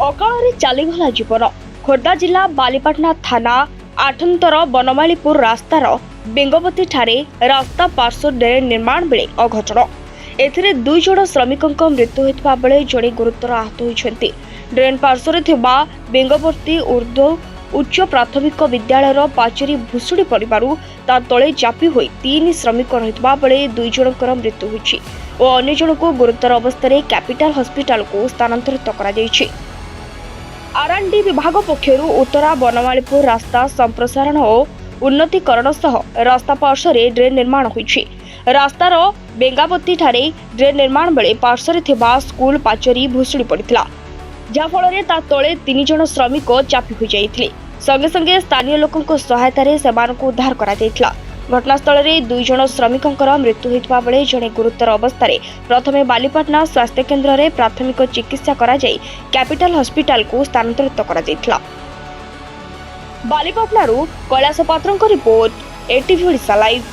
ଅକାଳରେ ଚାଲିଗଲା ଜୀବନ। ଖୋର୍ଦ୍ଧା ଜିଲ୍ଲା ବାଲିପାଟଣା ଥାନା ଆଠନ୍ତର ବନମାଳୀପୁର ରାସ୍ତାର ବେଙ୍ଗବତୀଠାରେ ରାସ୍ତା ପାର୍ଶ୍ୱ ଡ୍ରେନ୍ ନିର୍ମାଣ ବେଳେ ଅଘଟଣ। ଏଥିରେ 2 ଜଣ ଶ୍ରମିକଙ୍କ ମୃତ୍ୟୁ ହୋଇଥିବା ବେଳେ ଜଣେ ଗୁରୁତର ଆହତ ହୋଇଛନ୍ତି। ଡ୍ରେନ୍ ପାର୍ଶ୍ୱରେ ଥିବା ବେଙ୍ଗବତୀ ଉଚ୍ଚ ପ୍ରାଥମିକ ବିଦ୍ୟାଳୟର ପାଚେରୀ ଭୁଶୁଡ଼ି ପଡ଼ିବାରୁ ତା ତଳେ ଚାପି ହୋଇ 3 ଶ୍ରମିକ ରହିଥିବା ବେଳେ 2 ଜଣଙ୍କର ମୃତ୍ୟୁ ହୋଇଛି ଓ ଅନ୍ୟ ଜଣଙ୍କୁ ଗୁରୁତର ଅବସ୍ଥାରେ କ୍ୟାପିଟାଲ ହସ୍ପିଟାଲକୁ ସ୍ଥାନାନ୍ତରିତ କରାଯାଇଛି। ଆର୍‌ଆଣ୍ଡଡି ବିଭାଗ ପକ୍ଷରୁ ଉତ୍ତରା ବନମାଳୀପୁର ରାସ୍ତା ସମ୍ପ୍ରସାରଣ ଓ ଉନ୍ନତୀକରଣ ସହ ରାସ୍ତା ପାର୍ଶ୍ୱରେ ଡ୍ରେନ୍ ନିର୍ମାଣ ହୋଇଛି। ରାସ୍ତାର ବେଙ୍ଗାବତୀଠାରେ ଡ୍ରେନ୍ ନିର୍ମାଣ ବେଳେ ପାର୍ଶ୍ୱରେ ଥିବା ସ୍କୁଲ ପାଚେରୀ ଭୁଶୁଡ଼ି ପଡ଼ିଥିଲା, ଯାହାଫଳରେ ତା ତଳେ 3 ଜଣ ଶ୍ରମିକ ଚାପି ହୋଇଯାଇଥିଲେ। ସଙ୍ଗେ ସଙ୍ଗେ ସ୍ଥାନୀୟ ଲୋକଙ୍କ ସହାୟତାରେ ସେମାନଙ୍କୁ ଉଦ୍ଧାର କରାଯାଇଥିଲା। ଘଟଣାସ୍ଥଳରେ 2 ଜଣ ଶ୍ରମିକଙ୍କର ମୃତ୍ୟୁ ହୋଇଥିବା ବେଳେ ଜଣେ ଗୁରୁତର ଅବସ୍ଥାରେ ପ୍ରଥମେ ବାଲିପାଟଣା ସ୍ୱାସ୍ଥ୍ୟ କେନ୍ଦ୍ରରେ ପ୍ରାଥମିକ ଚିକିତ୍ସା କରାଯାଇ କ୍ୟାପିଟାଲ ହସ୍ପିଟାଲକୁ ସ୍ଥାନାନ୍ତରିତ କରାଯାଇଥିଲା। ବାଲିପାଟଣାରୁ କୈଳାସ ପାତ୍ରଙ୍କ ରିପୋର୍ଟ, ଏଟିଭି ଓଡ଼ିଶା ଲାଇଭ୍।